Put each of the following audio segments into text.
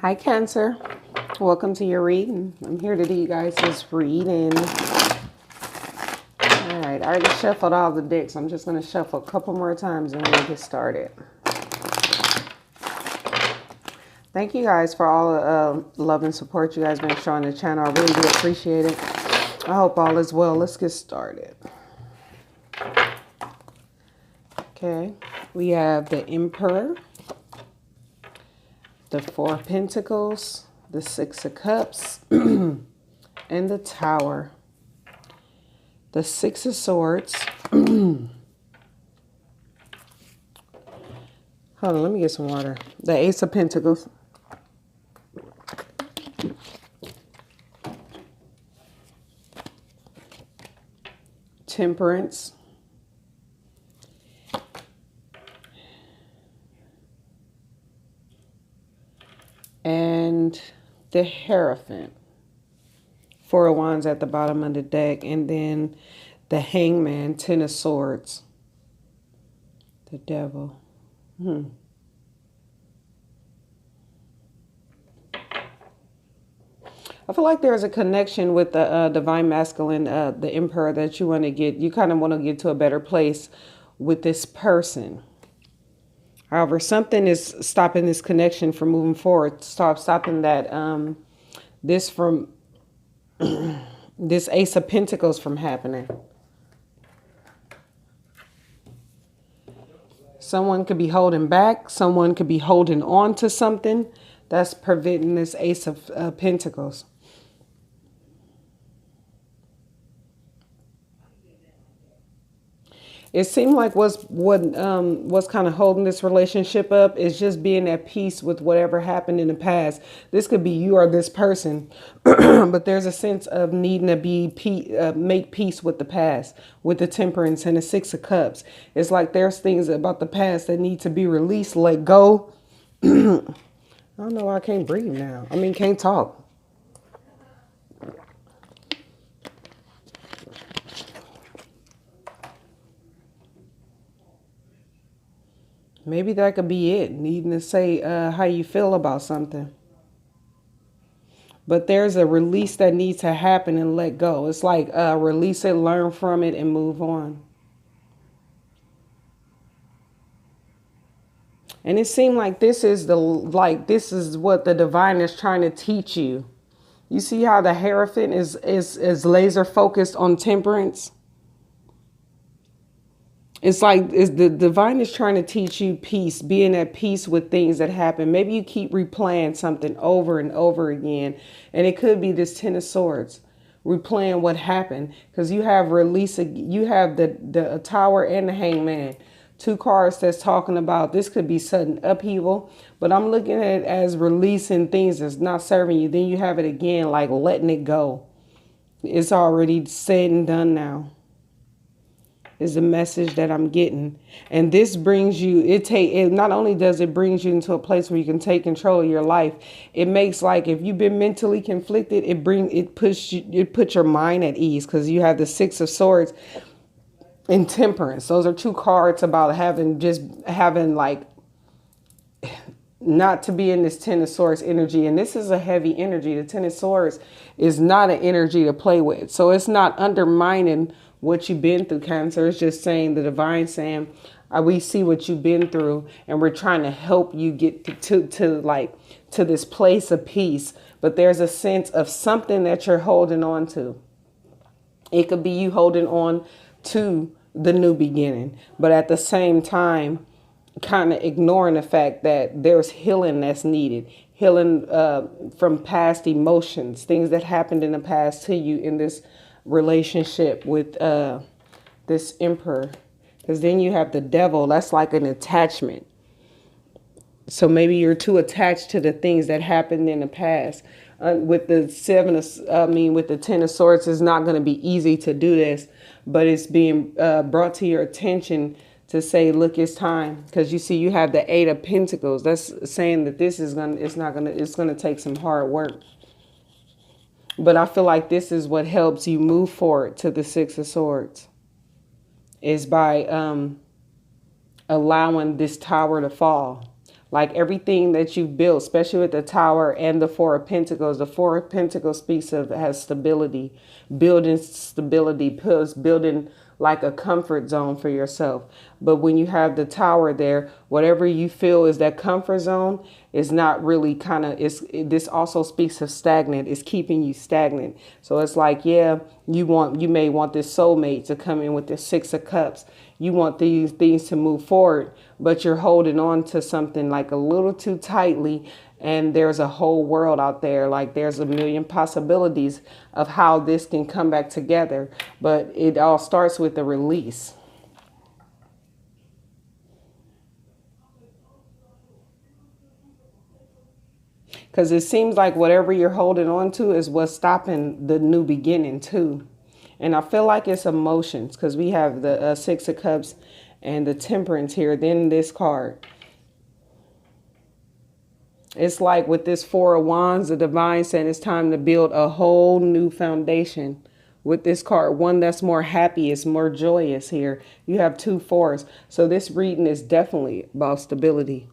Hi, Cancer. Welcome to your reading. I'm here to do you guys this reading. All right, I already shuffled all the decks. I'm just going to shuffle a couple more times and we'll get started. Thank you guys for all the love and support you guys been showing the channel. I really do appreciate it. I hope all is well. Let's get started. Okay, we have the Emperor, the Four of Pentacles, the Six of Cups, and the Tower. The Six of Swords. Hold on, let me get some water. The Ace of Pentacles. Temperance. And the Hierophant. Four of Wands at the bottom of the deck. And then the Hangman, Ten of Swords. The Devil. I feel like there's a connection with the Divine Masculine, the Emperor, that you want to get. You kind of want to get to a better place with this person. However, something is stopping this connection from moving forward. Stopping that this from this Ace of Pentacles from happening. Someone could be holding back. Someone could be holding on to something that's preventing this Ace of Pentacles. It seemed like what's kind of holding this relationship up is just being at peace with whatever happened in the past. This could be you or this person, but there's a sense of needing to make peace with the past, with the Temperance and the Six of Cups. It's like there's things about the past that need to be released, let go. I don't know why I can't breathe now. I mean, can't talk. Maybe that could be it, needing to say how you feel about something. But there's a release that needs to happen and let go. It's like release it, learn from it, and move on. And it seemed like this is what the divine is trying to teach you. You see how the Hierophant is laser focused on temperance? It's like the divine is trying to teach you peace, being at peace with things that happen. Maybe you keep replaying something over and over again. And it could be this Ten of Swords, replaying what happened. Because you have you have the Tower and the Hangman. Two cards that's talking about this could be sudden upheaval. But I'm looking at it as releasing things that's not serving you. Then you have it again, like letting it go. It's already said and done now. Is the message that I'm getting. And this brings you, it not only does it brings you into a place where you can take control of your life, it makes, like, if you've been mentally conflicted, it puts your mind at ease, because you have the Six of Swords and Temperance. Those are two cards about having like not to be in this Ten of Swords energy. And this is a heavy energy. The Ten of Swords is not an energy to play with. So it's not undermining what you've been through, Cancer. It's just saying, the divine saying, we see what you've been through, and we're trying to help you get to this place of peace. But there's a sense of something that you're holding on to. It could be you holding on to the new beginning, but at the same time, kind of ignoring the fact that there's healing that's needed. Healing from past emotions, things that happened in the past to you in this relationship with this Emperor. Because then you have the Devil. That's like an attachment. So maybe you're too attached to the things that happened in the past. With the with the Ten of Swords, it's not going to be easy to do this, but it's being brought to your attention to say, look, it's time. Because you see, you have the Eight of Pentacles. That's saying that this is it's going to take some hard work. But I feel like this is what helps you move forward to the Six of Swords, is by allowing this tower to fall. Like everything that you've built, especially with the Tower and the Four of Pentacles. The Four of Pentacles speaks of has stability, building stability, building like a comfort zone for yourself. But when you have the Tower there, whatever you feel is that comfort zone is not really kind of, this also speaks of stagnant. It's keeping you stagnant. So it's like, yeah, you may want this soulmate to come in with the Six of Cups. You want these things to move forward, but you're holding on to something like a little too tightly. And there's a whole world out there. Like there's a million possibilities of how this can come back together. But it all starts with the release. Because it seems like whatever you're holding on to is what's stopping the new beginning too. And I feel like it's emotions, because we have the Six of Cups and the Temperance here. Then this card. It's like with this Four of Wands, the Divine saying it's time to build a whole new foundation. With this card, one that's more happy, it's more joyous here. You have two fours. So this reading is definitely about stability.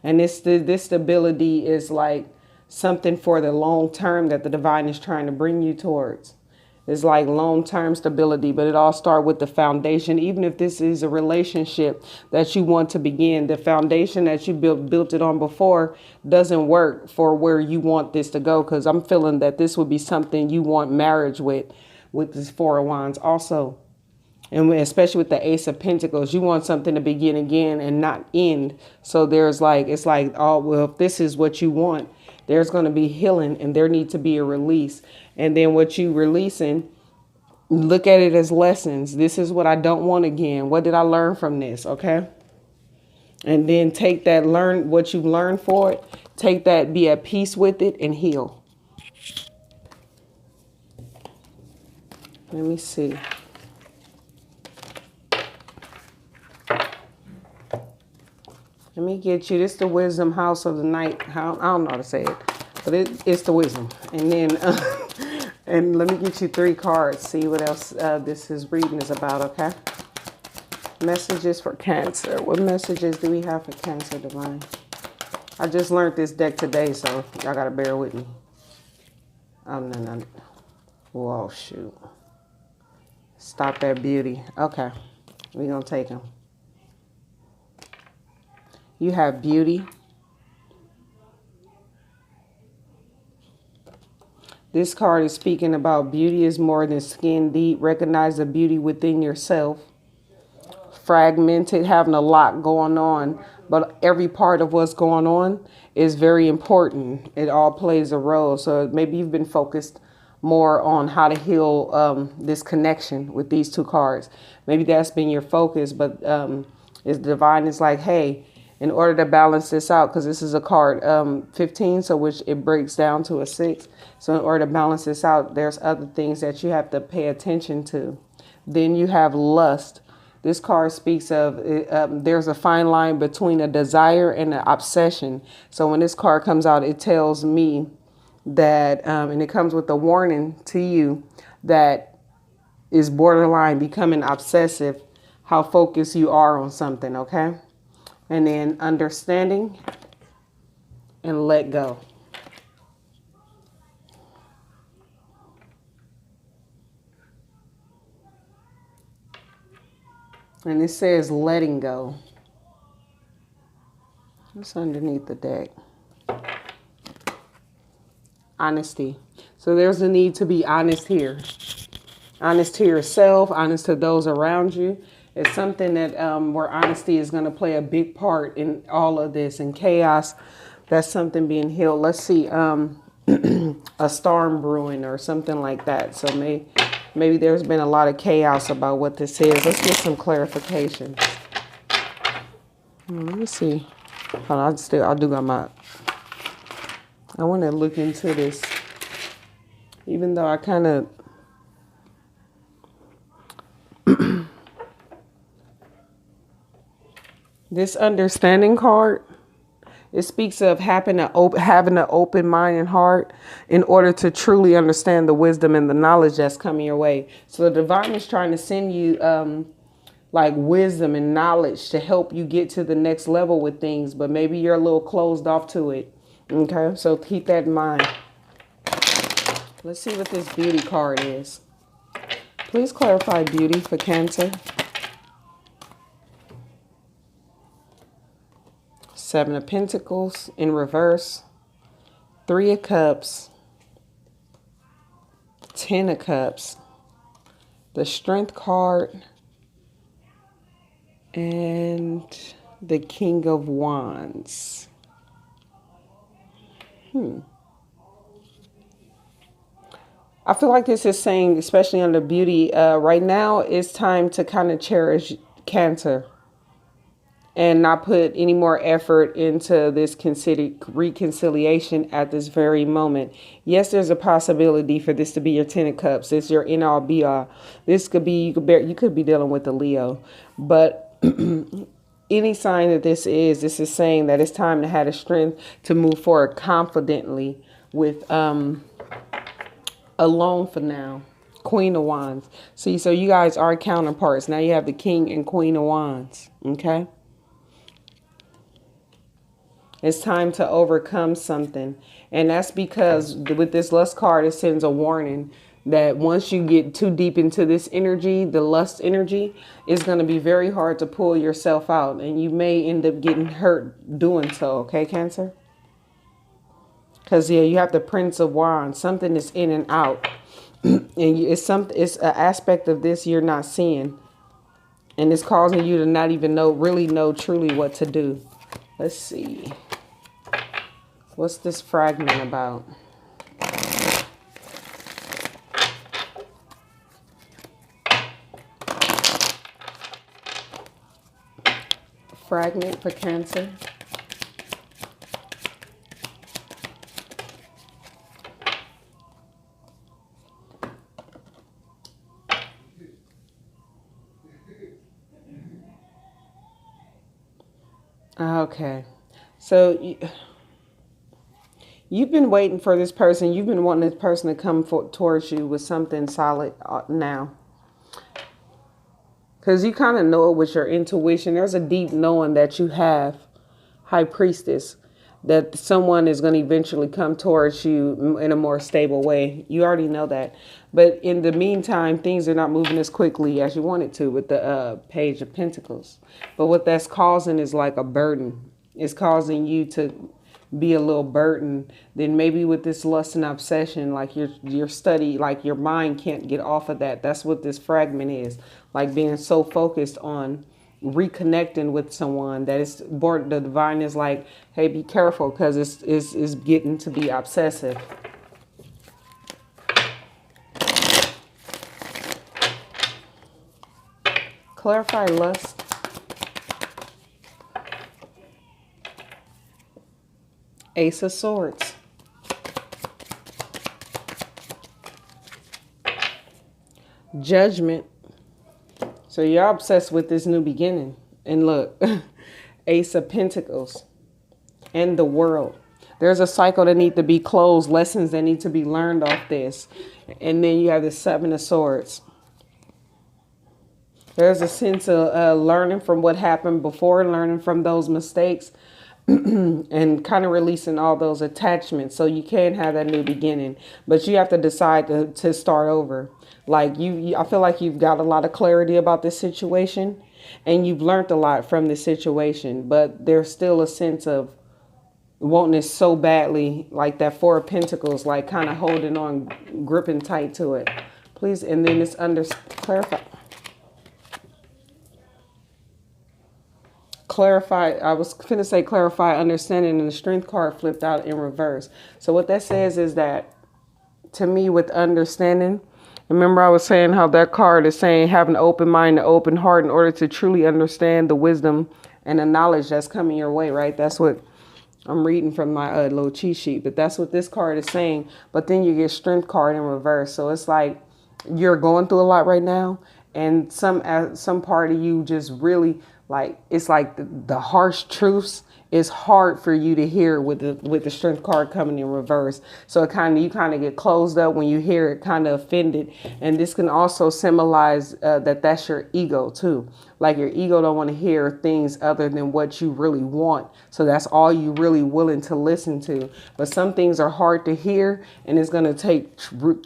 And this stability is like something for the long term that the Divine is trying to bring you towards. It's like long-term stability, but it all starts with the foundation. Even if this is a relationship that you want to begin, the foundation that you built it on before doesn't work for where you want this to go. Because I'm feeling that this would be something you want marriage with this Four of Wands also. And especially with the Ace of Pentacles, you want something to begin again and not end. So there's like, it's like, oh, well, if this is what you want, there's going to be healing and there needs to be a release. And then what you releasing, look at it as lessons. This is what I don't want again. What did I learn from this? Okay. And then take that, learn what you've learned for it. Take that, be at peace with it and heal. Let me see. Let me get you, this is the wisdom house of the night. I don't know how to say it, but it's the wisdom. And then, and let me get you 3 cards. See what else this is reading is about, okay? Messages for Cancer. What messages do we have for Cancer, Divine? I just learned this deck today, so y'all got to bear with me. No. Whoa, shoot. Stop that beauty. Okay, we're going to take them. You have beauty. This card is speaking about beauty is more than skin deep. Recognize the beauty within yourself. Fragmented, having a lot going on, but every part of what's going on is very important. It all plays a role. So maybe you've been focused more on how to heal this connection with these 2 cards. Maybe that's been your focus, but it's Divine is like, hey, in order to balance this out, because this is a card 15, so which it breaks down to a 6. So in order to balance this out, there's other things that you have to pay attention to. Then you have lust. This card speaks of there's a fine line between a desire and an obsession. So when this card comes out, it tells me that, and it comes with a warning to you that is borderline becoming obsessive, how focused you are on something, okay? And then understanding and let go. And it says letting go. What's underneath the deck? Honesty. So there's a need to be honest here. Honest to yourself, honest to those around you. It's something that where honesty is going to play a big part in all of this. And chaos, that's something being healed. Let's see, a storm brewing or something like that. So maybe there's been a lot of chaos about what this is. Let's get some clarification. Let me see. Hold on, I do got my, I want to look into this. Even though I kind of, this understanding card, it speaks of having an open mind and heart in order to truly understand the wisdom and the knowledge that's coming your way. So the Divine is trying to send you like wisdom and knowledge to help you get to the next level with things, but maybe you're a little closed off to it. Okay, so keep that in mind. Let's see what this beauty card is. Please clarify beauty for Cancer. 7 of Pentacles in reverse. 3 of Cups. 10 of Cups. The Strength card. And the King of Wands. I feel like this is saying, especially under beauty, right now it's time to kind of cherish Cancer and not put any more effort into this reconciliation at this very moment. Yes, there's a possibility for this to be your 10 of Cups. It's your end all be all. This could be, you could be dealing with a Leo, but any sign that this is saying that it's time to have the strength to move forward confidently with alone for now. Queen of Wands. See, so you guys are counterparts. Now you have the King and Queen of Wands. Okay. It's time to overcome something. And that's because with this lust card, it sends a warning that once you get too deep into this energy, the lust energy, it's going to be very hard to pull yourself out. And you may end up getting hurt doing so. Okay, Cancer? Because, yeah, you have the Prince of Wands. Something is in and out. And it's an aspect of this you're not seeing. And it's causing you to not even really know truly what to do. Let's see. What's this fragment about? Fragment for Cancer. Okay. So you've been waiting for this person. You've been wanting this person to come towards you with something solid now. Because you kind of know it with your intuition. There's a deep knowing that you have, High Priestess, that someone is going to eventually come towards you in a more stable way. You already know that. But in the meantime, things are not moving as quickly as you want it to with the Page of Pentacles. But what that's causing is like a burden. It's causing you to be a little burdened. Then maybe with this lust and obsession, like your study, like your mind can't get off of that. That's what this fragment is. Like being so focused on reconnecting with someone that is born. The divine is like, hey, be careful, because it's getting to be obsessive. Clarify lust. Ace of Swords. Judgment. So you're obsessed with this new beginning. And look, Ace of Pentacles. And the World. There's a cycle that needs to be closed. Lessons that need to be learned off this. And then you have the Seven of Swords. There's a sense of learning from what happened before, learning from those mistakes, and kind of releasing all those attachments so you can have that new beginning. But you have to decide to start over. Like I feel like you've got a lot of clarity about this situation and you've learned a lot from this situation, but there's still a sense of wanting it so badly, like that Four of Pentacles, like kind of holding on, gripping tight to it. Please, and then it's clarify, I was going to say clarify understanding, and the Strength card flipped out in reverse. So what that says is that, to me, with understanding, remember I was saying how that card is saying have an open mind, an open heart in order to truly understand the wisdom and the knowledge that's coming your way, right? That's what I'm reading from my little cheat sheet, but that's what this card is saying. But then you get Strength card in reverse. So it's like you're going through a lot right now, and some part of you just really, like, it's like the harsh truths it's hard for you to hear with the strength card coming in reverse. So you kind of get closed up when you hear it, kind of offended. And this can also symbolize that's your ego too. Like your ego don't want to hear things other than what you really want. So that's all you really willing to listen to. But some things are hard to hear, and it's going to take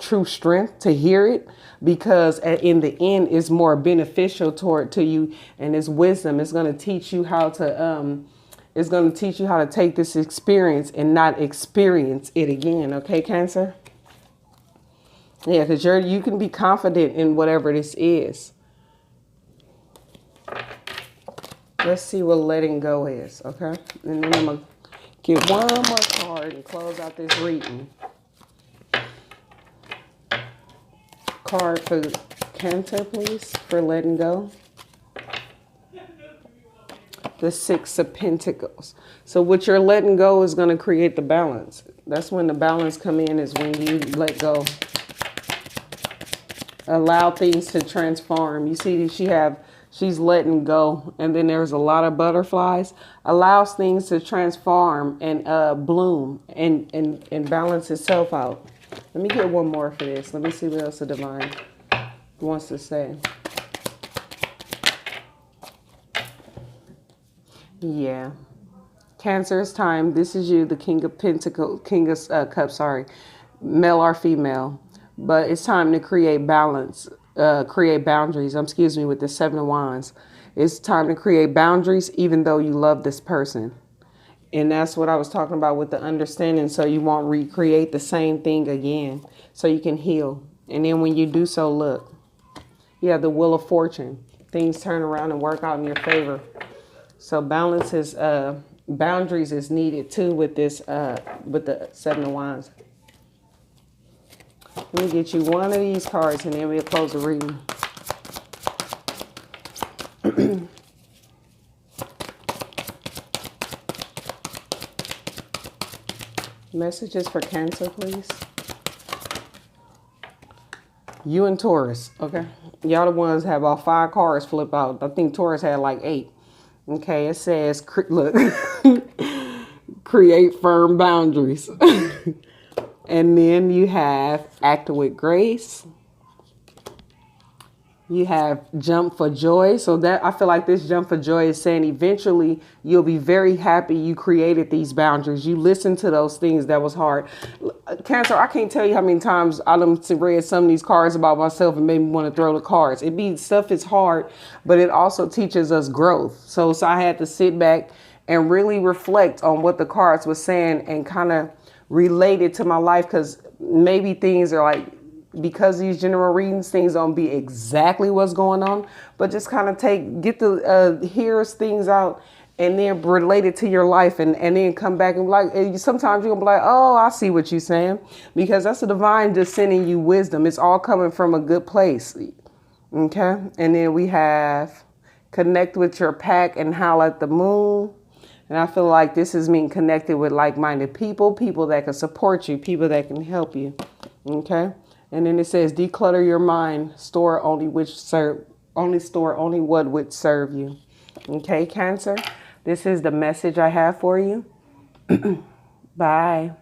true strength to hear it, because in the end it's more beneficial to you, and it's wisdom. It's going to teach you how to take this experience and not experience it again. Okay, Cancer? Yeah, because you can be confident in whatever this is. Let's see what letting go is, okay? And then I'm going to get one more card and close out this reading. Card for Cancer, please, for letting go. The Six of Pentacles. So what you're letting go is going to create the balance. That's when the balance come in, is when you let go. Allow things to transform. You see, she's letting go, and then there's a lot of butterflies. Allows things to transform and bloom and balance itself out. Let me get one more for this. Let me see what else the divine wants to say. Yeah. Cancer, it's time. This is you, the King of Pentacles, King of Cups, sorry. Male or female. But it's time to create balance, create boundaries. With the Seven of Wands. It's time to create boundaries even though you love this person. And that's what I was talking about with the understanding, so you won't recreate the same thing again, so you can heal. And then when you do so, look, you have the Wheel of Fortune. Things turn around and work out in your favor. So balance is, boundaries is needed too with this, with the Seven of Wands. Let me get you one of these cards and then we'll close the reading. Messages for Cancer, please. You and Taurus, okay? Y'all the ones have about 5 cards flip out. I think Taurus had like 8. Okay, it says, look, create firm boundaries. And then you have act with grace. You have jump for joy. So that, I feel like this jump for joy is saying eventually you'll be very happy you created these boundaries. You listened to those things that was hard. Cancer, I can't tell you how many times I done read some of these cards about myself and made me want to throw the cards. Stuff is hard, but it also teaches us growth. So I had to sit back and really reflect on what the cards were saying and kind of relate it to my life, because maybe things are like, because these general readings, things don't be exactly what's going on, but just kind of get the hear things out and then relate it to your life, and then come back and be like, sometimes you're gonna be like, oh, I see what you're saying, because that's the divine just sending you wisdom. It's all coming from a good place. Okay. And then we have connect with your pack and howl at the moon. And I feel like this is being connected with like-minded people, people that can support you, people that can help you. Okay. And then it says, declutter your mind, store only what would serve you. Okay, Cancer, this is the message I have for you. Bye.